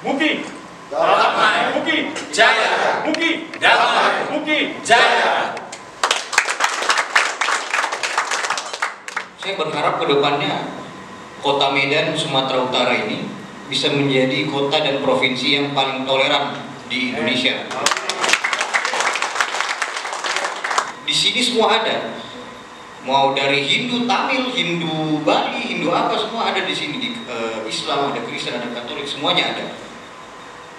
Mugi damai, Mugi jaya, Mugi damai, Mugi jaya. Saya berharap ke depannya Kota Medan, Sumatera Utara ini bisa menjadi kota dan provinsi yang paling toleran di Indonesia. Di sini semua ada, mau dari Hindu Tamil, Hindu Bali, Hindu apa, semua ada di sini. Di Islam ada, Kristen ada, Katolik, semuanya ada.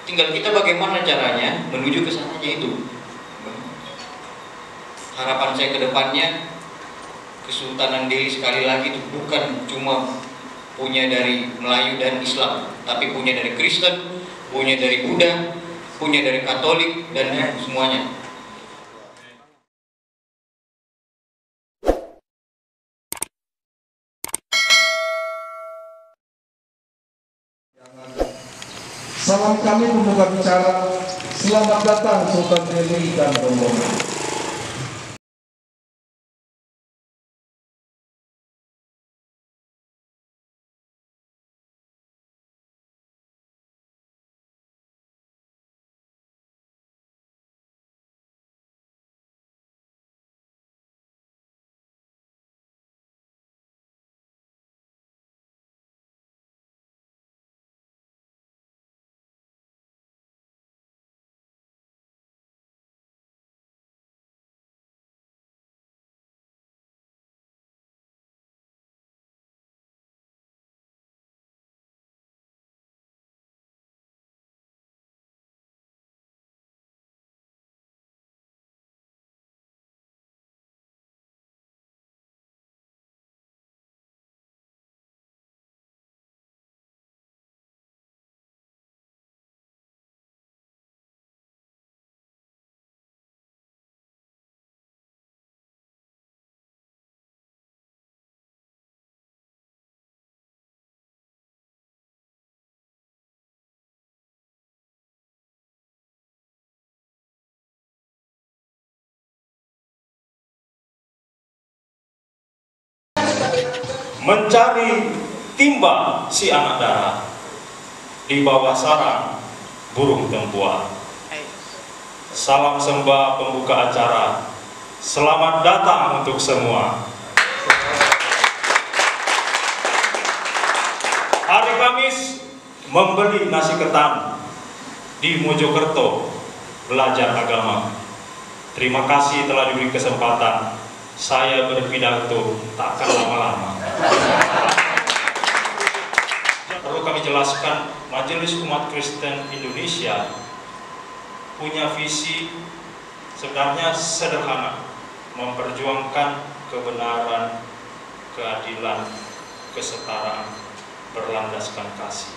Tinggal kita bagaimana caranya menuju ke sananya itu. Harapan saya ke depannya, Kesultanan Delhi sekali lagi itu bukan cuma punya dari Melayu dan Islam, tapi punya dari Kristen, punya dari Buddha, punya dari Katolik, dan semuanya. Salam kami membuka bicara. Selamat datang Sultan Delhi dan rombongan. mencari timba si anak darah di bawah sarang burung tempuan. Salam sembah pembuka acara. Selamat datang untuk semua. Hari Kamis membeli nasi ketan di Mojokerto belajar agama. Terima kasih telah diberi kesempatan. Saya berpidato takkan lama-lama. Perlu kami jelaskan, Majelis Umat Kristen Indonesia punya visi sebenarnya sederhana, memperjuangkan kebenaran, keadilan, kesetaraan, berlandaskan kasih.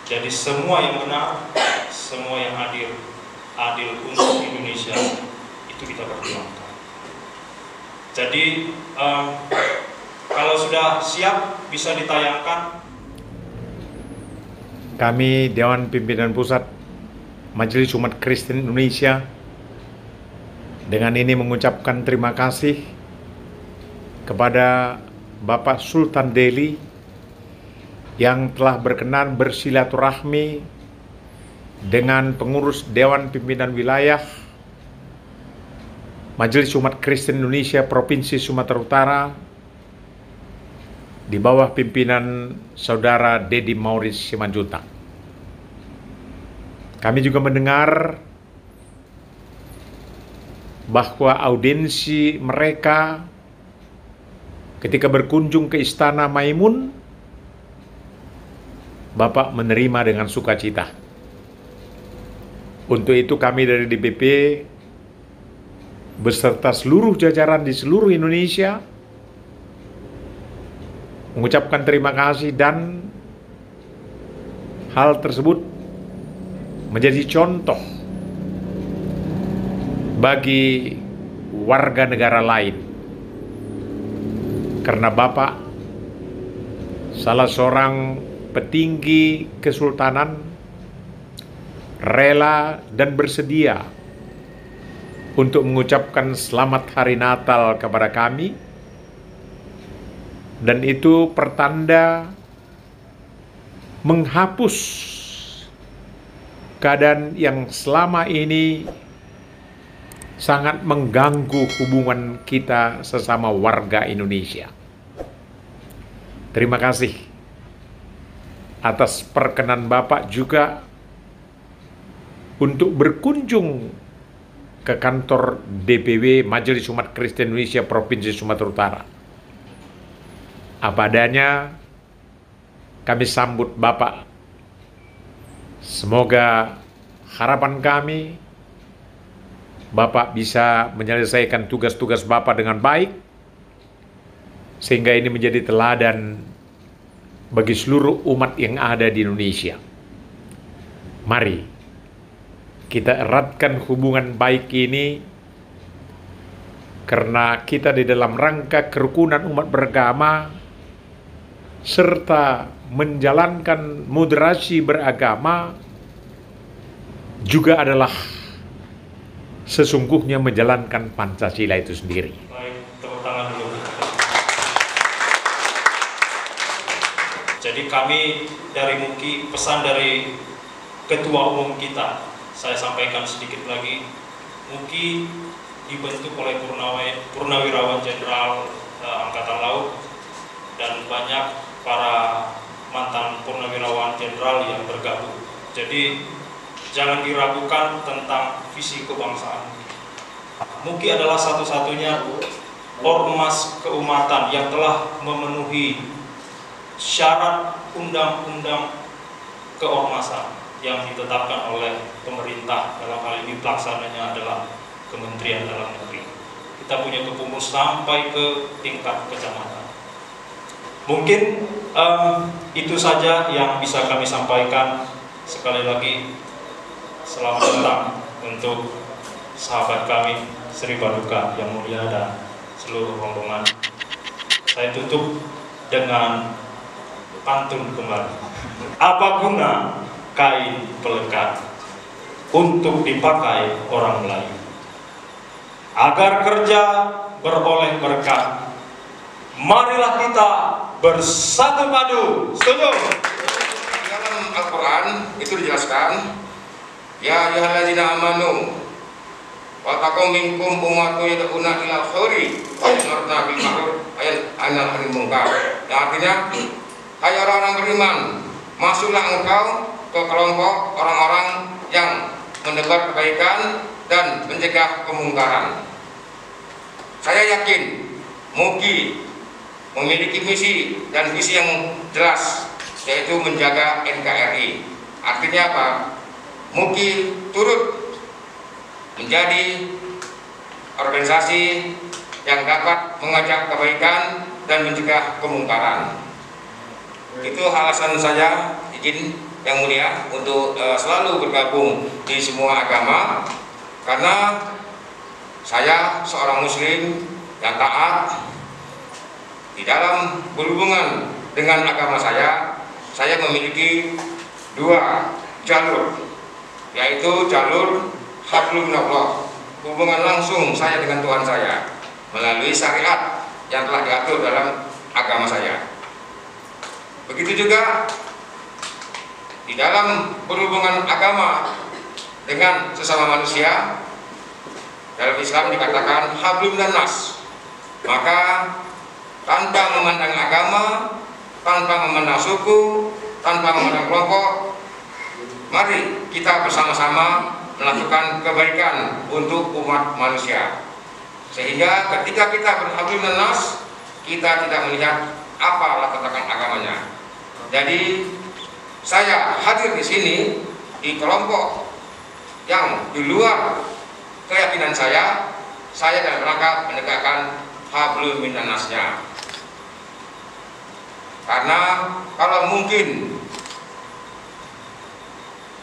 Jadi semua yang benar, semua yang adil untuk Indonesia, itu kita perjuangkan. Jadi kalau sudah siap bisa ditayangkan. Kami Dewan Pimpinan Pusat Majelis Umat Kristen Indonesia dengan ini mengucapkan terima kasih kepada Bapak Sultan Delhi yang telah berkenan bersilaturahmi dengan pengurus Dewan Pimpinan Wilayah Majelis Umat Kristen Indonesia Provinsi Sumatera Utara di bawah pimpinan Saudara Deddy Maurice Simanjuntak. Kami juga mendengar bahwa audiensi mereka ketika berkunjung ke Istana Maimun, Bapak menerima dengan sukacita. Untuk itu kami dari DPP beserta seluruh jajaran di seluruh Indonesia mengucapkan terima kasih, dan hal tersebut menjadi contoh bagi warga negara lain, karena Bapak salah seorang petinggi kesultanan rela dan bersedia untuk mengucapkan selamat hari Natal kepada kami, dan itu pertanda menghapus keadaan yang selama ini sangat mengganggu hubungan kita sesama warga Indonesia. Terima kasih atas perkenan Bapak juga untuk berkunjung ke kantor DPW Majelis Umat Kristen Indonesia Provinsi Sumatera Utara. Apa adanya, kami sambut Bapak. Semoga harapan kami, Bapak bisa menyelesaikan tugas-tugas Bapak dengan baik, sehingga ini menjadi teladan bagi seluruh umat yang ada di Indonesia. Mari kita eratkan hubungan baik ini, karena kita di dalam rangka kerukunan umat beragama serta menjalankan moderasi beragama juga adalah sesungguhnya menjalankan Pancasila itu sendiri. Baik, tepuk tangan dulu. Jadi kami dari MUKI, pesan dari Ketua Umum kita, saya sampaikan sedikit lagi. MUKI dibentuk oleh Purnawirawan Jenderal Angkatan Laut dan banyak para mantan Purnawirawan Jenderal yang bergabung. Jadi jangan diragukan tentang visi kebangsaan. MUKI adalah satu-satunya ormas keumatan yang telah memenuhi syarat undang-undang keormasan yang ditetapkan oleh pemerintah. Dalam hal ini pelaksananya adalah Kementerian Dalam Negeri. Kita punya kepengurusan sampai ke tingkat kecamatan. Mungkin itu saja yang bisa kami sampaikan. Sekali lagi, selamat datang untuk sahabat kami Sri Paduka yang mulia dan seluruh rombongan. Saya tutup dengan pantun kembali. Apa guna kain pelekat untuk dipakai orang Melayu? Agar kerja beroleh berkah, marilah kita bersatu padu. Setuju? Dalam Al-Quran itu dijelaskan, ya ayyuhalladzina amanu wa taqum minkum ummatun yad'una ilal khairi wa ya'muruna bil ma'ruf wa yanhauna 'anil munkar. Yang artinya, hai orang-orang beriman, masuklah engkau ke kelompok orang-orang yang menebar kebaikan dan mencegah kemungkaran. Saya yakin MUKI memiliki misi dan visi yang jelas, yaitu menjaga NKRI. Artinya apa? MUKI turut menjadi organisasi yang dapat mengajak kebaikan dan mencegah kemungkaran. Itu alasan saya, izin yang mulia, untuk selalu bergabung di semua agama, karena saya seorang muslim yang taat. Di dalam berhubungan dengan agama saya memiliki dua jalur, yaitu jalur hablum minallah, hubungan langsung saya dengan Tuhan saya melalui syariat yang telah diatur dalam agama saya. Begitu juga di dalam berhubungan agama dengan sesama manusia, dalam Islam dikatakan hablum minan nas. Maka tanpa memandang agama, tanpa memandang suku, tanpa memandang kelompok, mari kita bersama-sama melakukan kebaikan untuk umat manusia. Sehingga ketika kita berhablum minan nas, kita tidak melihat apa latar belakang agamanya. Jadi saya hadir di sini di kelompok yang di luar keyakinan saya dalam rangka menegakkan hablum minan nasnya. Karena kalau mungkin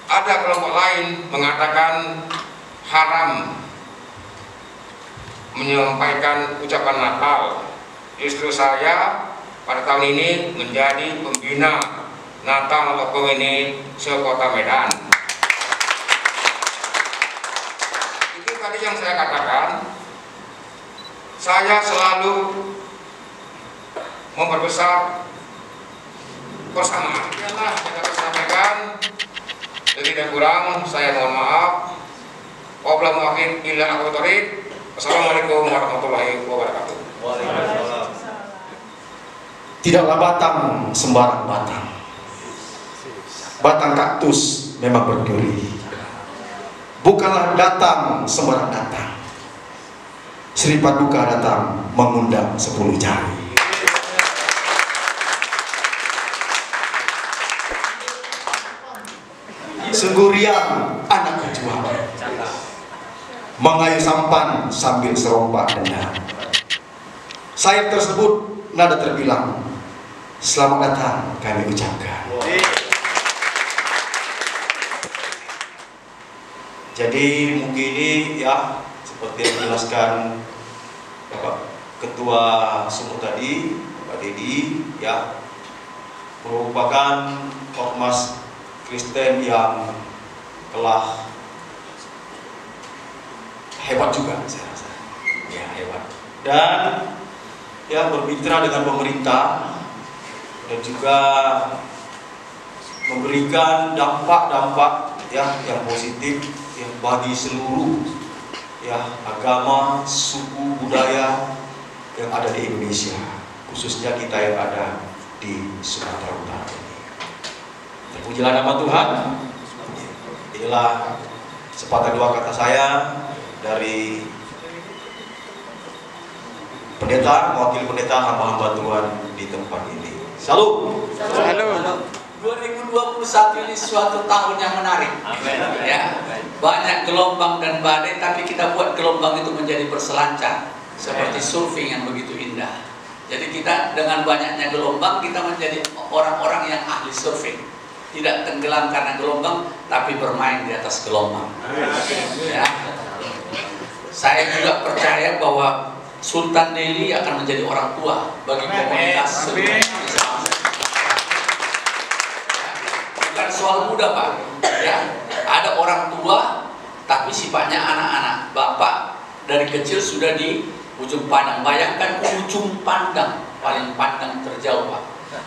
ada kelompok lain mengatakan haram menyampaikan ucapan Natal, justru saya pada tahun ini menjadi pembina Natal Tokoh ini se-Kota Medan. Itu tadi yang saya katakan, saya selalu memperbesar persamaan. Ialah kita sampaikan Lebih dan kurang saya mohon maaf. Wabillahi muwaffiq ila aqwamit thoriq. Assalamualaikum warahmatullahi wabarakatuh. Tidaklah batang sembarang batang. Batang kaktus memang berduri. Bukanlah datang sembarang datang. Sri Paduka datang mengundang 10 jari. Sungguh riang anak pejuang, mengayuh sampan sambil serompak dendam. Sayap tersebut nada terbilang, selamat datang kami ucapkan. Jadi mungkin ini ya seperti yang dijelaskan Bapak Ketua Sumut tadi, Pak Dedi, ya merupakan ormas Kristen yang telah hebat juga, saya rasa. Ya hebat. Dan ya bermitra dengan pemerintah dan juga memberikan dampak-dampak ya yang positif yang bagi seluruh ya agama, suku, budaya yang ada di Indonesia, khususnya kita yang ada di Sumatera Utara ini. Terpujilah nama Tuhan. Inilah sepatah dua kata saya dari pendeta, mewakili pendeta hamba-hamba Tuhan di tempat ini. Salam. Salam. 2021 ini suatu tahun yang menarik. Ya, banyak gelombang dan badai, tapi kita buat gelombang itu menjadi berselancar seperti surfing yang begitu indah. Jadi kita dengan banyaknya gelombang kita menjadi orang-orang yang ahli surfing, tidak tenggelam karena gelombang, tapi bermain di atas gelombang. Ya, saya juga percaya bahwa Sultan Delhi akan menjadi orang tua bagi komunitas seluruh Indonesia. Bukan soal muda, Pak. Ya, ada orang tua tapi sifatnya anak-anak. Bapak dari kecil sudah di ujung pandang. Bayangkan ujung pandang, paling pandang terjauh, Pak.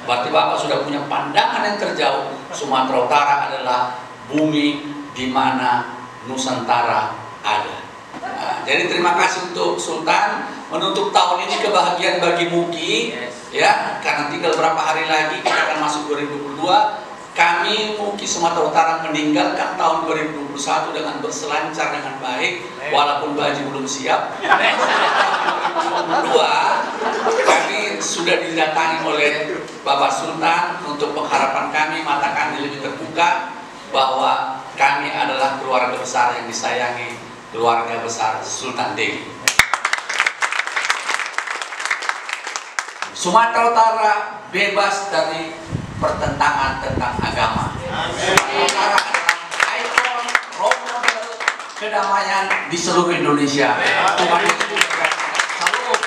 Berarti Bapak sudah punya pandangan yang terjauh. Sumatera Utara adalah bumi di mana Nusantara ada. Nah, jadi terima kasih untuk Sultan menutup tahun ini kebahagiaan bagi Muki, ya, karena tinggal berapa hari lagi kita akan masuk 2022. Kami Muki Sumatera Utara meninggalkan tahun 2021 dengan berselancar dengan baik, walaupun baju belum siap. 2022 kami sudah didatangi oleh Bapak Sultan untuk pengharapan kami, mata kami lebih terbuka bahwa kami adalah keluarga besar yang disayangi, keluarga besar Sultan Delhi. Sumatera Utara bebas dari pertentangan tentang agama. Sumatera Utara adalah ikon, role model kedamaian di seluruh Indonesia. Tuhan Yesus salam.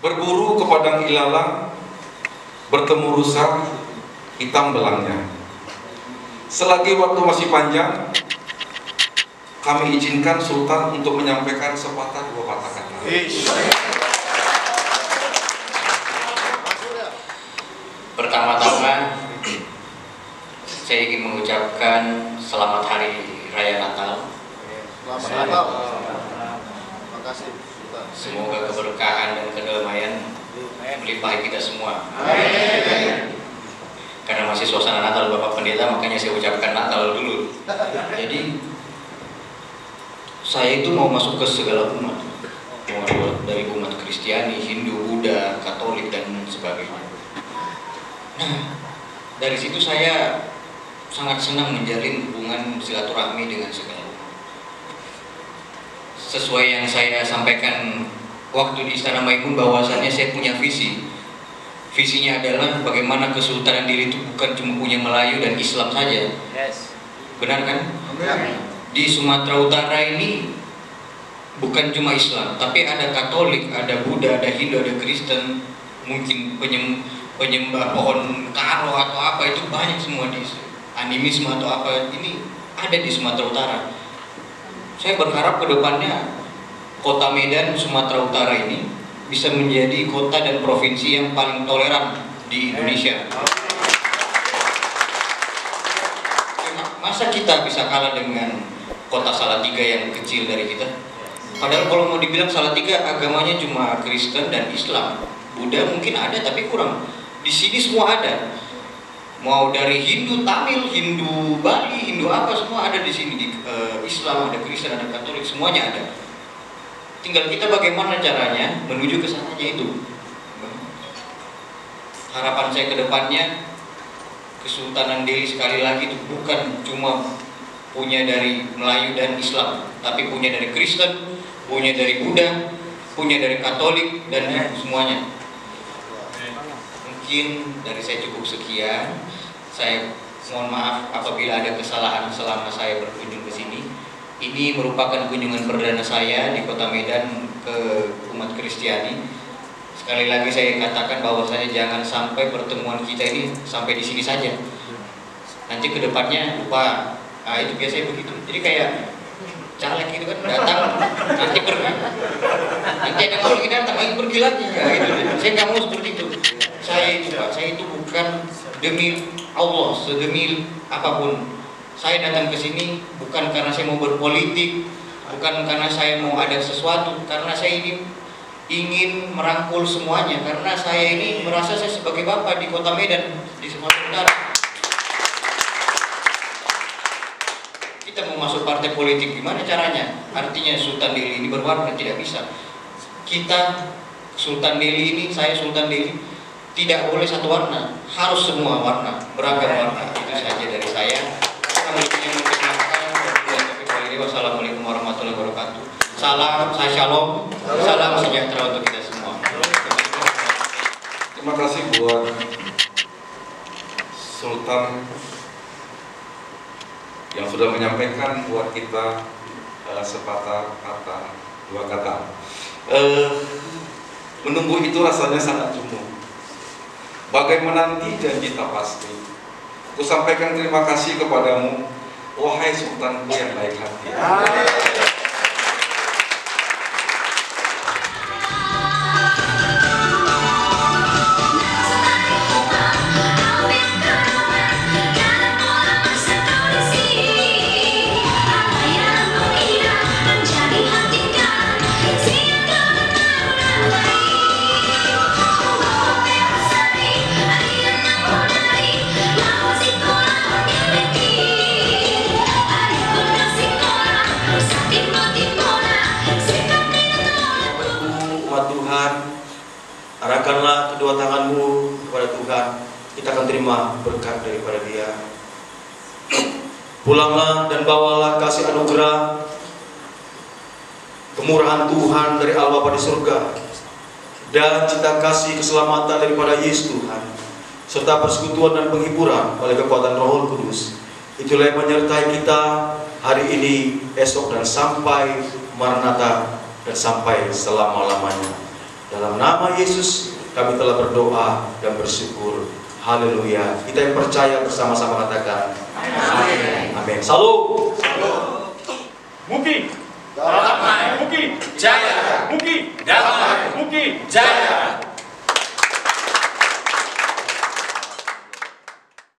Berburu ke padang ilalang, bertemu rusa, hitam belangnya. Selagi waktu masih panjang, kami izinkan Sultan untuk menyampaikan sepatah dua patah kata. Pertama-tama saya ingin mengucapkan selamat hari raya Natal. Selamat Natal. Terima kasih. Semoga keberkahan dan kedamaian melimpahi kita semua. Karena masih suasana Natal Bapak Pendeta, makanya saya ucapkan Natal dulu. Jadi saya itu mau masuk ke segala umat, mau dari umat Kristiani, Hindu, Buddha, Katolik dan sebagainya. Nah, dari situ saya sangat senang menjalin hubungan silaturahmi dengan segala umat. Sesuai yang saya sampaikan waktu di Istana Maimun, bahwasannya saya punya visi. Visinya adalah bagaimana Kesultanan Delhi itu bukan cuma punya Melayu dan Islam saja. Benar kan? Di Sumatera Utara ini bukan cuma Islam, tapi ada Katolik, ada Buddha, ada Hindu, ada Kristen, mungkin penyembah pohon karo atau apa, itu banyak semua di animisme atau apa, ini ada di Sumatera Utara. Saya berharap ke depannya kota Medan, Sumatera Utara ini bisa menjadi kota dan provinsi yang paling toleran di Indonesia. Masa kita bisa kalah dengan kota Salatiga yang kecil dari kita? Padahal kalau mau dibilang Salatiga agamanya cuma Kristen dan Islam. Buddha mungkin ada tapi kurang. Di sini semua ada. Mau dari Hindu Tamil, Hindu Bali, Hindu apa semua ada di sini. Di Islam ada, Kristen ada, Katolik, semuanya ada. Tinggal kita bagaimana caranya menuju ke sananya itu. Harapan saya ke depannya, Kesultanan Delhi sekali lagi itu bukan cuma punya dari Melayu dan Islam, tapi punya dari Kristen, punya dari Buddha, punya dari Katolik, dan semuanya. Mungkin dari saya cukup sekian. Saya mohon maaf apabila ada kesalahan selama saya berkunjung ke sini. Ini merupakan kunjungan perdana saya di Kota Medan ke umat Kristiani. Sekali lagi saya katakan bahwasanya jangan sampai pertemuan kita ini sampai di sini saja. Nanti kedepannya lupa. Nah itu biasanya begitu. Jadi kayak caleg gitu kan, datang nanti pergi. Nanti ada kalau kita datang lagi pergi lagi. Ya, itu. Saya nggak mau seperti itu. Saya itu Pak, saya itu bukan demi Allah, sedemi apapun. Saya datang ke sini bukan karena saya mau berpolitik, bukan karena saya mau ada sesuatu, karena saya ini ingin merangkul semuanya, karena saya ini merasa saya sebagai bapak di Kota Medan, di Sumatera Utara. Kita mau masuk partai politik gimana caranya? Artinya Sultan Delhi ini berwarna, tidak bisa. Kita Sultan Delhi ini, saya Sultan Delhi, tidak boleh satu warna, harus semua warna, beragam warna. Itu saja dari saya. Wassalamualaikum warahmatullahi wabarakatuh. Salam, saya shalom, salam sejahtera untuk kita semua. Terima kasih buat Sultan yang sudah menyampaikan buat kita sepatah kata, dua kata. Menunggu itu rasanya sangat jenuh. Bagaimana nanti janji tak pasti. Ku sampaikan terima kasih kepadamu, wahai Sultanku yang baik hati. Arahkanlah kedua tanganmu kepada Tuhan, kita akan terima berkat daripada Dia. Pulanglah dan bawalah kasih anugerah, kemurahan Tuhan dari Allah Bapa di surga, dan cita kasih keselamatan daripada Yesus Tuhan, serta persekutuan dan penghiburan oleh kekuatan Roh Kudus. Itulah yang menyertai kita hari ini, esok, dan sampai Maranatha, dan sampai selama-lamanya. Dalam nama Yesus kami telah berdoa dan bersyukur. Haleluya. Kita yang percaya bersama-sama katakan amin. Amin. Salam. Mugi damai, Mugi jaya, Mugi damai, Mugi jaya.